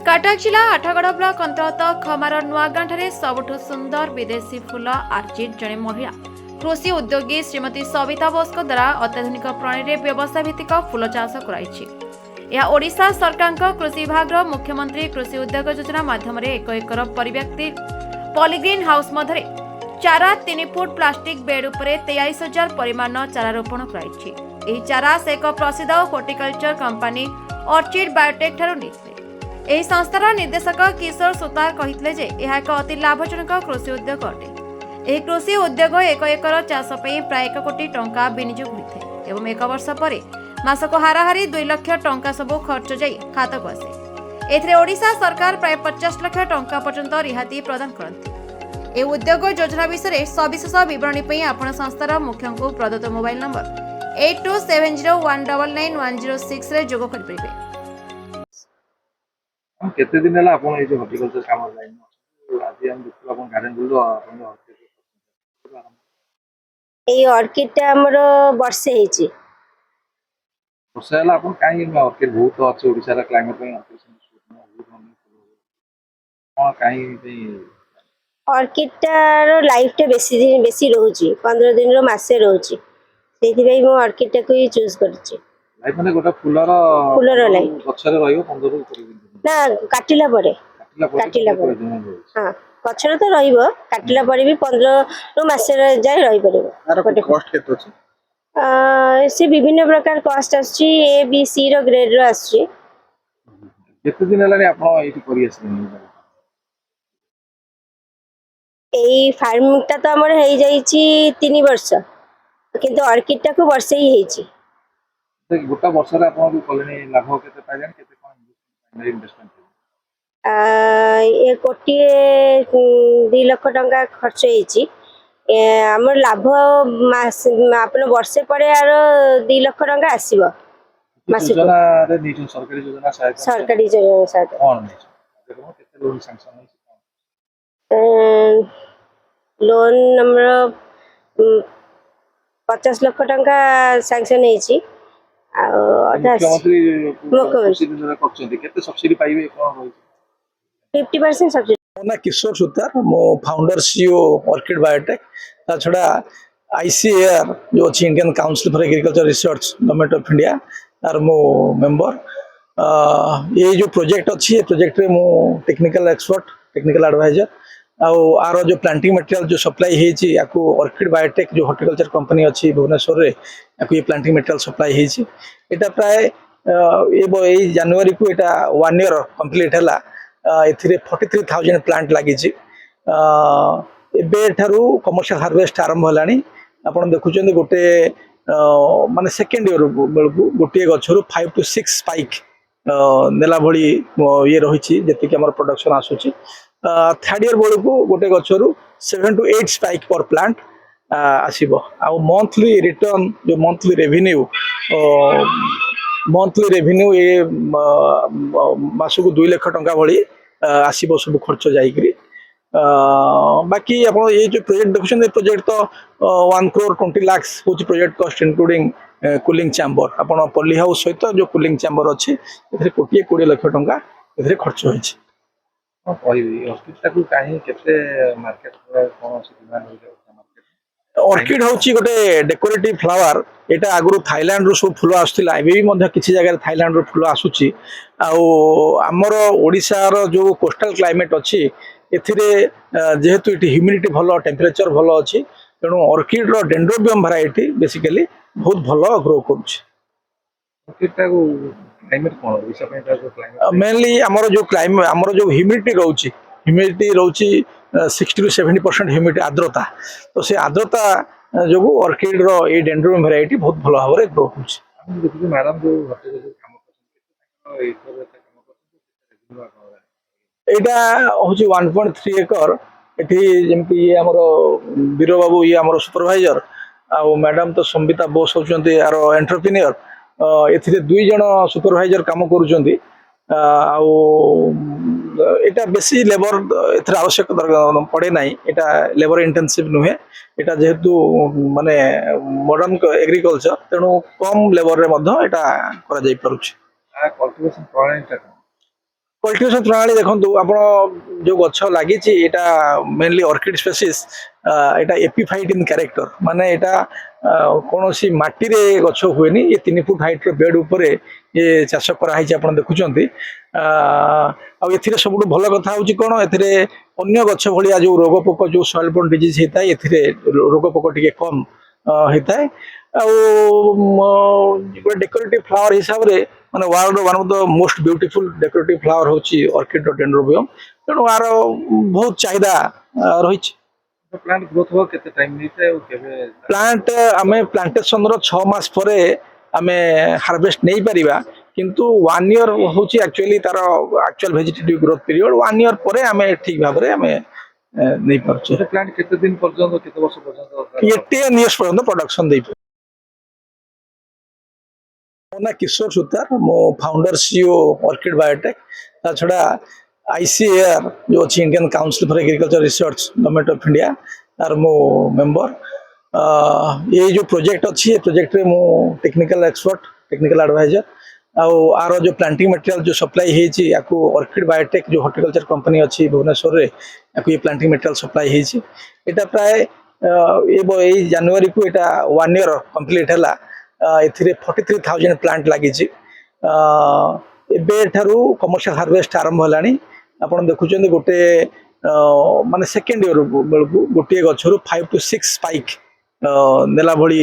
कटक जिला आठगड़ ब्लॉक अंतर्गत खमार नुआगांठारे सबुठु सुंदर विदेशी फूल आर्चिड जड़े महिला कृषि उद्योगी श्रीमती सविता बोसको द्वारा अत्याधुनिक प्रणाली व्यवसाय भित्तिक फूल चाष कर ओडिशा सरकार कृषि विभाग मुख्यमंत्री कृषि उद्योग योजना माध्यम एक एकर परिव्याप्ति पॉलीग्रीन हाउस मध्य चारा 3 फुट प्लास्टिक बेड उपरे 23,000 परिमाण चारा रोपण कर चारा से एक प्रसिद्ध हॉर्टिकल्चर कंपनी ऑर्चिड बायोटेक ठारू नहीं एही संस्थार निर्देशक किशोर सुतार कहितले जे यह एक अति लाभजनक कृषि उद्योग अटे। एही कृषि उद्योग एक एकर चाष पई प्राय 1 कोटी टंका विनियोग होइथे एवं 1 वर्ष परे मासको हाराहारी 2 लाख टंका सबु खर्च जाई खातक आसे। एथिरे ओडिशा सरकार प्राय 50 लाख टंका पर्यंत रिहाती प्रदान करथि। ए उद्योग योजना विषय सविशेष विवरणी पई आपण संस्थार मुख्य को प्रदत्त मोबाइल नंबर 8270199106 रे जोग करि परिबे। केते दिन है आपन ए जो हॉर्टिकल्चर काम लाइन आज हम देखो आपन गार्डन बुलो आपन এই অর্কিডটা আমার বর্ষে হয়েছে। वर्षा है आपन काई ऑर्किड बहुत अच्छे ओडिसा रा क्लाइमेट में कोन काई অর্কিডটার লাইফটা বেশি রହୁଛି 15 দিনର ମାସେ ରହୁଛି ସେଇଥିପାଇଁ ମୁଁ ଅର୍କିଡଟାକୁ ହିଁ ଚୁଜ୍ କରିଛି। लाइफ माने गोटा फुलर लाइफ गछरे रहियो 15 ରୁ 20 दिन ନା କାଟିଲା ପରେ ହଁ ଗଛରେ ତ ରହିବ କାଟିଲା ପରେ ବି 15ରୁ ମାସେ ଯାଏ ରହିପାରିବ। ଗୋଟେ କଷ୍ଟ କେତେ ଅଛି ସେ ବିଭିନ୍ନ ପ୍ରକାର କଷ୍ଟ ଆସୁଛି ଏ ବି ସି ର ଗ୍ରେଡ୍ ର ଆସୁଛି। କେତେ ଦିନ ହେଲାଣି ଆପଣ ଏଇଠି କରି ଆସିଲେଣି এই ফার্মটা তো আমার হয়ে যাইছি 3 ବର୍ଷ কিন্তু অর্কিডটাକୁ ବର୍ଷେ ହିଁ ହେଇଛି। গোটা ବର୍ଷରେ ଆପଣ ବି କଲେଣି ଲାଭ କେତେ ପାଇଲେଣି କେତେ କଣ ଇନଭେଷ୍ଟମେଣ୍ଟ ଏ କୋଟିଏ 2 ଲକ୍ଷ ଟଙ୍କା ଖର୍ଚ୍ଚ ହେଇଛି। ଆମର ଲାଭ ଆପଣ ବର୍ଷେ ପରେ ଆର 2 ଲକ୍ଷ ଟଙ୍କା ଆସିବ ମାସକୁ। ଯୋଜନାରେ ନିଜ ସରକାରୀ ଯୋଜନା ସହାୟତା ସରକାରୀ ଯୋଜନା ସହାୟତା କଣ ନେଇଛ ଦେଖो କେତେ ଲୋନ ସାଂକ୍ସନ ହେଇଛି ଲୋନ୍ ଆମର 50 ଲକ୍ଷ ଟଙ୍କା ସାଂକ୍ସନ ହେଇଛି ଆଉ ମୁଖ୍ୟମନ୍ତ୍ରୀ କରୁଛନ୍ତି କେତେ ସବସିଡି ପାଇବେ କଣ ରହିଛି 50% सब्सिडी। ना किशोर सुतार मो फाउंडर सीईओ ऑर्किड बायोटेक ता छड़ा आईसीएआर जो अच्छी Indian council for agriculture research government of India तार मो मेंबर ये जो प्रोजेक्ट अच्छी है प्रोजेक्ट रे मो टेक्निकल एक्सपर्ट टेक्निकल एडवाइजर आर जो प्लांटिंग मटेरियल जो सप्लाई हेची याकू ऑर्किड बायोटेक जो हॉर्टिकल्चर कंपनी अच्छी भुवनेश्वर रे याकू ये प्लांटिंग मटेरियल सप्लाई हेची एटा प्राय ए जनवरी को एटा 1 ईयर कंप्लीट हैला एथिरे 43,000 प्लांट लगी कमर्शियल हार्वेस्ट आरंभ होलानी आपण देखुचंदी गोटे माने सेकेंड ईयर बेलू गोटे गछरु 5 to 6 स्पाइक नेला भली ये रही जति हमर प्रोडक्शन आसुची थर्ड ईयर बेलू गोटे गछरु 7 to 8 स्पाइक पर प्लांट आसीबो आ मंथली रिटर्न जो मंथली रेवेन्यू ये मासको 2 लाख टंका भली आसीबो सब खर्च जाइकरी बाकी आप ये जो प्रोजेक्ट देखुन प्रोजेक्ट तो 1 crore 20 lakhs हूँ project cost including cooling chamber आपन पॉली हाउस सहित जो कूलिंग चैम्बर अच्छी ए 20 लाख टंका ए खर्च होइछि ऑर्किड हूँ गोटे डेकोरेटिव फ्लावर एटा आगु थाईलैंड रू सब फूल आसुला किसी जगह थाईलैंड रू फूल आसुची आमर ओडिशार जो कोस्टल क्लाइमेट अच्छी एथिरे जेहेतु ये ह्यूमिडिटी भल टेम्परेचर भल अच्छी तेणु ऑर्किड रो डेंड्रोबियम वैरायटी बेसिकली बहुत भल ग्रो करुच्ची मेनली आमर जो क्लाइमेट आमर जो ह्यूमिडिटी रोची 60 to 70% ह्यूमिडिटी आर्द्रता तो से आर्द्रता जो ऑर्किड रो ये डेंड्रोबियम वैरायटी बहुत भल भाव में ग्रो होची मैडम जो एटा हूँ 1.3 एकर एठी जेमती ये हमर वीर बाबू ये हमर सुपरवाइजर आ मैडम तो संबिता बोस होचंती यार एंटरप्रेन्योर एथिरे 2 जण सुपरवाइजर काम करूचंती एटा बेसी लेबर एथर आवश्यक पड़े ना एटा लेबर इंटेंसिव नुहे एटा जेहेतु माने मॉडर्न एग्रीकल्चर तेणु कम लेबर रे मध्य एटा करा जाई परुछ कल्टिवेशन प्रणाली देखो आप जो गछ लगी एटा मेनली ऑर्किड स्पेसीज एटा एपिफाइट इन कैरेक्टर माने एटा कौन सी माटी रे गछ हुए ये 3 फुट हाइट रो बेड ऊपर ये चाष कराई आप देखुं सब भल कथा हूँ कौन ए गछ भाया जो रोग पोक जो सॉइल बोर्न डिजीज होता है ए रोग पोक टे कम होता है डेकोरेटिव फ्लावर हिसाब से माने world one of the most beautiful decorative flower होची ऑर्किड डेंड्रोबियम तेणु यार बहुत चाहिदा रही प्लांट ग्रोथ हो केते टाइम नीते और केबे प्लांट आमे प्लांटेशन रो 6 मास परे आमे हार्वेस्ट नहीं परिबा किंतु 1 ईयर होची एक्चुअली तार actual vegetative growth period 1 year परे आमे ठीक भाबरे आमे नहीं परछे प्लांट केते दिन पर्यंत केते वर्ष पर्यंत 18 इयर्स पर्यंत प्रोडक्शन देई ना किशोर सुतार मो फाउंडर सीईओ ऑर्किड बायोटेक ता छड़ा आईसीएआर जो अच्छी Indian council for agriculture research government of India तार मो मेंबर ये जो प्रोजेक्ट अच्छी ये प्रोजेक्ट रे मो टेक्निकल एक्सपर्ट टेक्निकल एडवाइजर आर जो प्लांटिंग मटेरियल जो सप्लाई हेची याकू ऑर्किड बायोटेक जो हॉर्टिकल्चर कंपनी अच्छी भुवनेश्वर रे याकू ये प्लांटिंग मटेरियल सप्लाई हेची एटा प्राय ये जनवरी को एटा 1 ईयर कंप्लीट हैला एथिरे 43,000 प्लांट लगी कमर्शियल हार्वेस्ट आरंभ है आपड़ देखुं गोटे माने सेकेंड ईयर बेलू गोटे गचर 5 to 6 स्पाइक नेला भली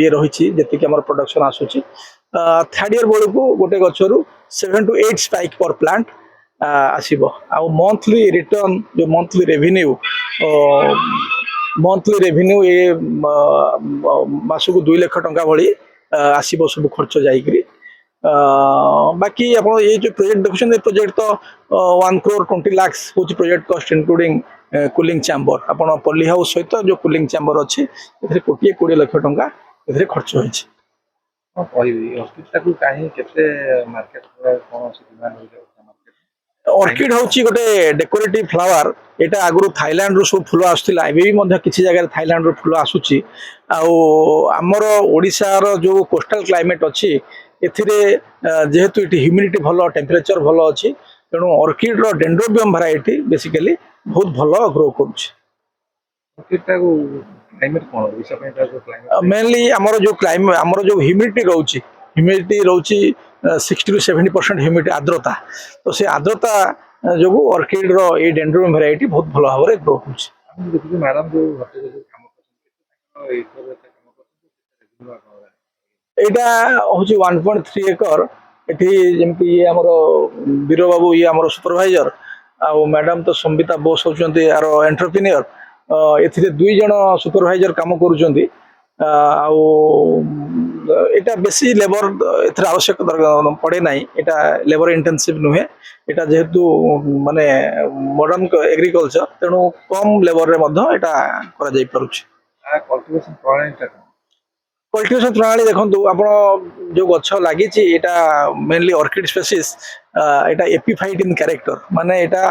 ये रही जी प्रोडक्शन आसूची थर्ड ईयर बेलू गोटे गचर 7 to 8 स्पाइक पर प्लांट आसीबो आ मंथली रिटर्न जो मंथली रेवेन्यू ये मासक 2 लाख टंका भली आसीबो सब खर्च जाइकरी बाकी आप ये जो प्रोजेक्ट देखुं प्रोजेक्ट तो 1 crore 20 lakhs हूँ project cost including cooling chamber आप पॉली हाउस सहित जो कूलिंग चैम्बर अच्छी 1,20 लाख टंका ए खर्च होइछि ऑर्किड हूँ गोटे डेकोरेटिव फ्लावर एटा आगु थाईलैंड रू सब फूल आसूला एवं किसी जगह थाईलैंड रू फूल आसूची आमर ओडिशार जो कोस्टल क्लाइमेट अच्छी जेहेतु ये ह्यूमिडिटी भल टेम्परेचर भल अच्छी तेणु ऑर्किड रो डेंड्रोबियम वैरायटी बेसिकली बहुत भल ग्रो कर मेनली आमर जो क्लाइमेट आमर जो ह्यूमिडिटी रोची 60 to 70% ह्यूमिडिटी आर्द्रता तो से आर्द्रता जो ऑर्किड रो ये डेंड्रोबियम वैरायटी बहुत भल भाव में ग्रो हो यहाँ हूँ 1.3 एकर ये जमी ये आमर वीर बाबू ये आमर सुपरवाइजर आ मैडम तो संबिता बोस होती यार एंटरप्रेन्योर ए 2 जन सुपरवाइजर काम करुँच एटा बेसी लेबर एथर आवश्यक पड़े ना एटा लेबर इंटेंसिव नुहे एटा जेहेतु माने मॉडर्न एग्रीकल्चर तेणु कम लेबर रे मध्य एटा करा जाई परुछि कल्टिवेशन प्रणाली देखो आप जो गछ लगी एटा मेनली ऑर्किड स्पेसीज एटा एपिफाइट इन कैरेक्टर माने एटा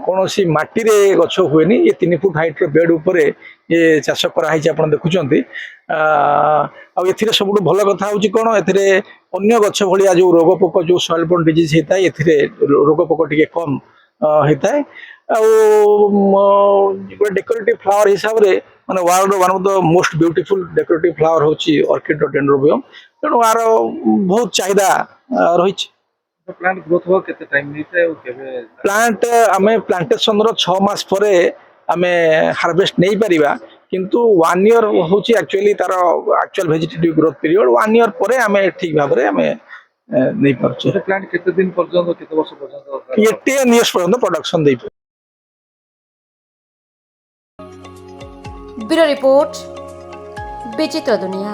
कौन सी माटी रे गछ हुए ये 3 फुट हाइट रो बेड ऊपर ये चाष कराई आप देखुं सब भल कथा हूँ कौन ए गछ भाया जो रोग पोक जो सॉइल बोर्न डिजीज होता है ए रोग पोक टे कम होता है डेकोरेटिव फ्लावर हिसाब से माने world one of the most beautiful decorative flower होची ऑर्किड डेंड्रोबियम तेणु यार बहुत चाहिदा रही प्लांट ग्रोथ हो केते टाइम नीते और केबे प्लांट आमे प्लांटेशन रो 6 मास परे आमे हार्वेस्ट नहीं परिबा किंतु 1 ईयर होची एक्चुअली तार actual vegetative growth period 1 year परे आमे ठीक भाबरे आमे नहीं परछे प्लांट केते दिन पर्यंत केते वर्ष पर्यंत 18 इयर्स पर्यंत प्रोडक्शन देई ब्यूरो रिपोर्ट विचित्र दुनिया।